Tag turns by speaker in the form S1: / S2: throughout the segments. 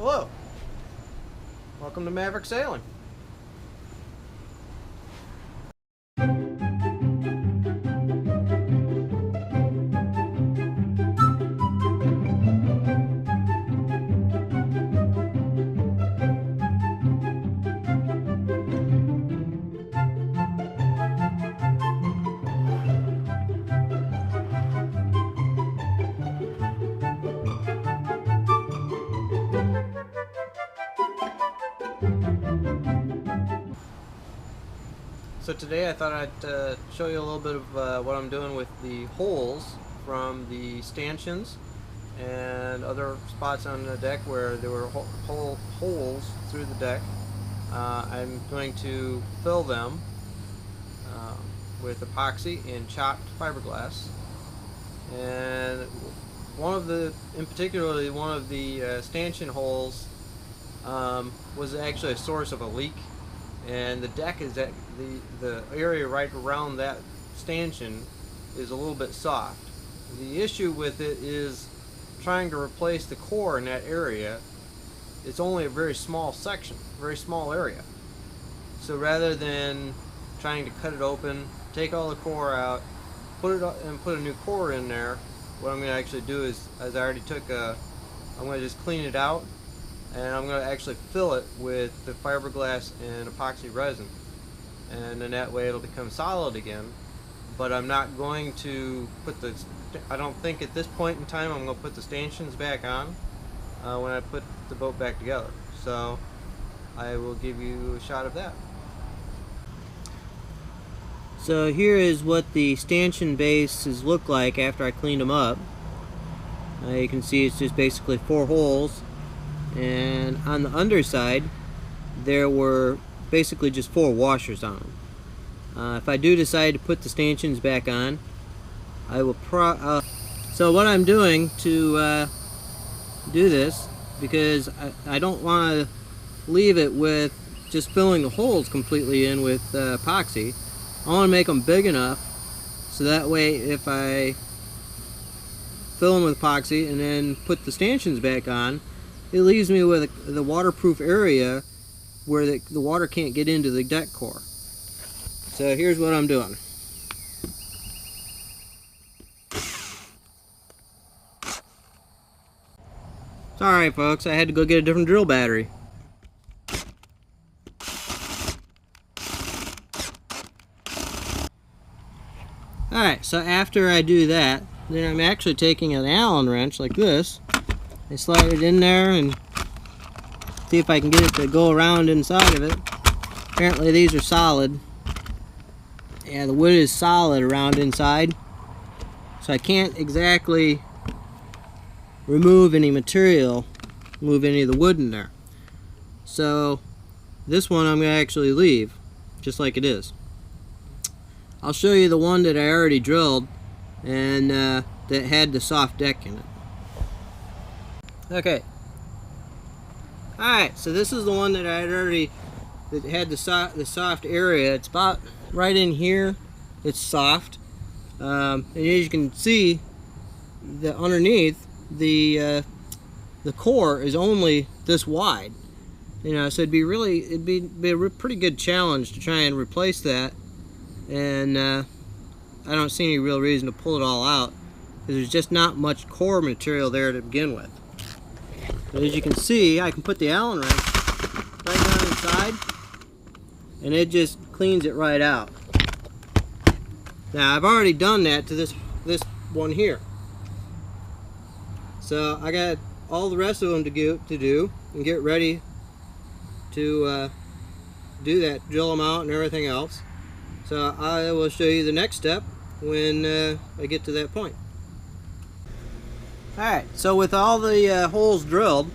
S1: Hello. Welcome to Maverick Sailing. So today I thought I'd show you a little bit of what I'm doing with the holes from the stanchions and other spots on the deck where there were holes through the deck. I'm going to fill them with epoxy and chopped fiberglass. And in particular, one of the stanchion holes was actually a source of a leak. And the deck is at the area right around that stanchion is a little bit soft. The issue with it is trying to replace the core in that area. It's only a very small section, very small area. So rather than trying to cut it open, take all the core out, put a new core in there, what I'm going to actually do is, as I already I'm going to just clean it out. And I'm going to actually fill it with the fiberglass and epoxy resin, and then that way it'll become solid again. But I'm not going to I don't think at this point in time I'm going to put the stanchions back on when I put the boat back together. So I will give you a shot of that. So here is what the stanchion bases look like after I cleaned them up. You can see it's just basically 4 holes. And on the underside there were basically just 4 washers on them. If I do decide to put the stanchions back on, I will so what I'm doing to do this, because I don't want to leave it with just filling the holes completely in with epoxy. I want to make them big enough so that way if I fill them with epoxy and then put the stanchions back on, it leaves me with the waterproof area where the water can't get into the deck core. So here's what I'm doing. Sorry folks, I had to go get a different drill battery. Alright, so after I do that, then I'm actually taking an Allen wrench like this. I slide it in there and see if I can get it to go around inside of it. Apparently these are solid. Yeah, the wood is solid around inside. So I can't exactly remove any material, move any of the wood in there. So this one I'm going to actually leave just like it is. I'll show you the one that I already drilled and that had the soft deck in it. Okay. Alright, so this is the one that I had already, that had the soft area. It's about right in here. It's soft. And as you can see, underneath, the core is only this wide. You know, so it'd be a pretty good challenge to try and replace that. And I don't see any real reason to pull it all out, because there's just not much core material there to begin with. But as you can see, I can put the Allen wrench right down inside and it just cleans it right out. Now I've already done that to this one here. So I got all the rest of them to do and get ready to do that, drill them out and everything else. So I will show you the next step when I get to that point. Alright, so with all the holes drilled,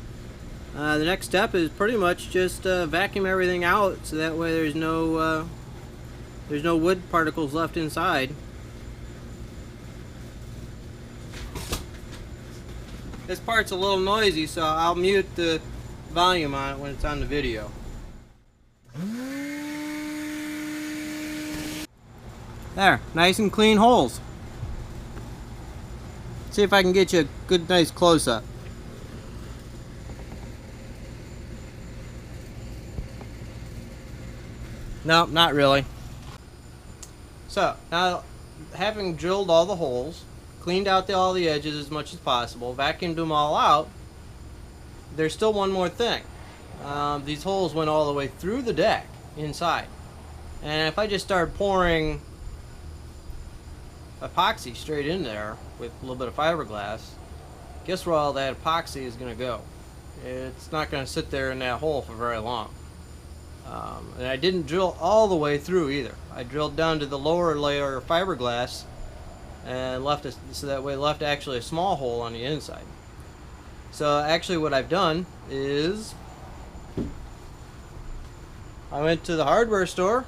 S1: the next step is pretty much just vacuum everything out so that way there's no wood particles left inside. This part's a little noisy, so I'll mute the volume on it when it's on the video. There, nice and clean holes. See if I can get you a good nice close-up. No, not really. So now, having drilled all the holes, cleaned out all the edges as much as possible, vacuumed them all out, there's still one more thing. These holes went all the way through the deck inside, and if I just started pouring epoxy straight in there with a little bit of fiberglass, guess where all that epoxy is going to go? It's not going to sit there in that hole for very long. And I didn't drill all the way through either. I drilled down to the lower layer of fiberglass and left it so that way left actually a small hole on the inside. So actually what I've done is I went to the hardware store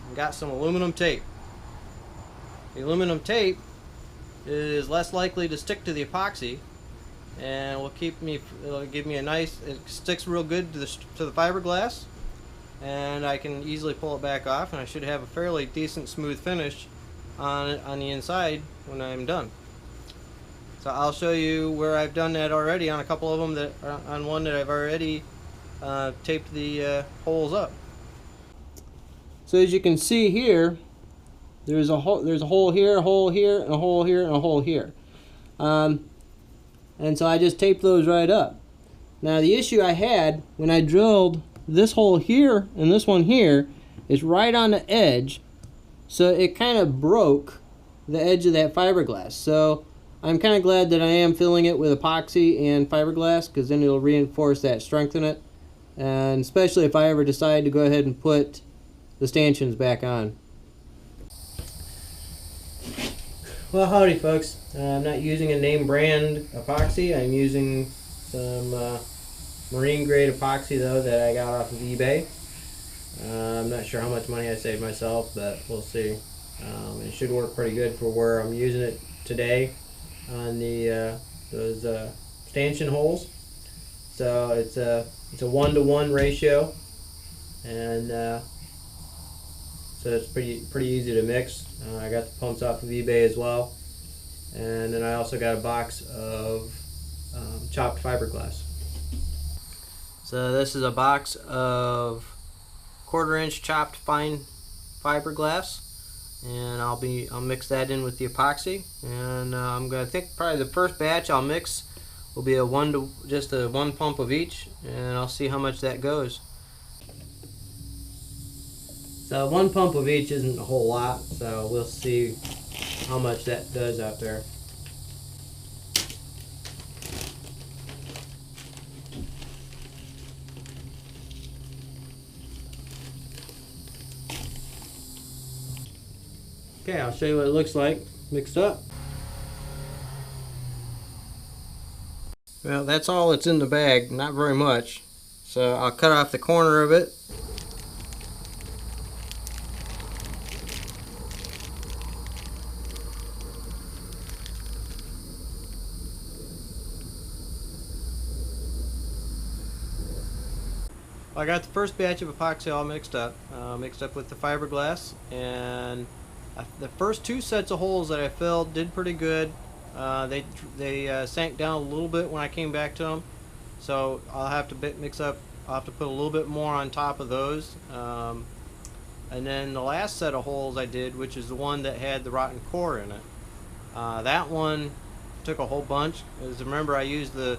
S1: and got some aluminum tape. The aluminum tape is less likely to stick to the epoxy, and it'll give me a nice, it sticks real good to the fiberglass, and I can easily pull it back off, and I should have a fairly decent smooth finish on the inside when I'm done. So I'll show you where I've done that already on a couple of them, on one that I've already taped the holes up. So as you can see here, there's a hole here, a hole here, and a hole here, and a hole here. And so I just taped those right up. Now the issue I had when I drilled this hole here and this one here is right on the edge, so it kind of broke the edge of that fiberglass. So I'm kind of glad that I am filling it with epoxy and fiberglass, because then it'll reinforce that, strengthen it, and especially if I ever decide to go ahead and put the stanchions back on. Well, howdy folks. I'm not using a name brand epoxy. I'm using some marine grade epoxy though that I got off of eBay. I'm not sure how much money I saved myself, but we'll see. It should work pretty good for where I'm using it today on the those stanchion holes. So it's a 1-to-1 ratio, and so it's pretty easy to mix. I got the pumps off of eBay as well, and then I also got a box of chopped fiberglass. So this is a box of 1/4-inch chopped fine fiberglass, and I'll mix that in with the epoxy, and I'm gonna think probably the first batch I'll mix will be just a 1 pump of each, and I'll see how much that goes. So 1 pump of each isn't a whole lot, so we'll see how much that does out there. Okay, I'll show you what it looks like mixed up. Well, that's all that's in the bag, not very much. So I'll cut off the corner of it. I got the first batch of epoxy all mixed up with the fiberglass, and the first 2 sets of holes that I filled did pretty good. They sank down a little bit when I came back to them, so I'll have to mix up. I'll have to put a little bit more on top of those, and then the last set of holes I did, which is the one that had the rotten core in it, that one took a whole bunch. As remember, I used the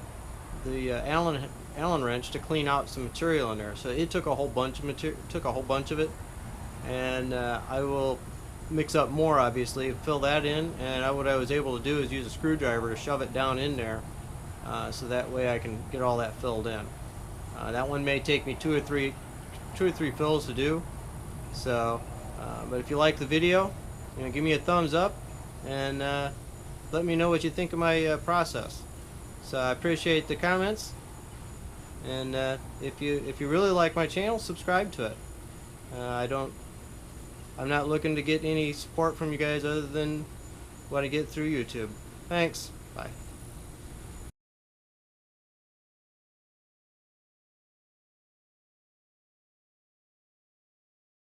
S1: Allen wrench to clean out some material in there, so it took a whole bunch of it, and I will mix up more, obviously, fill that in, and what I was able to do is use a screwdriver to shove it down in there, so that way I can get all that filled in. That one may take me two or three fills to do. So, but if you like the video, give me a thumbs up, and let me know what you think of my process. So I appreciate the comments. And if you really like my channel, subscribe to it. I'm not looking to get any support from you guys other than what I get through YouTube. Thanks. Bye.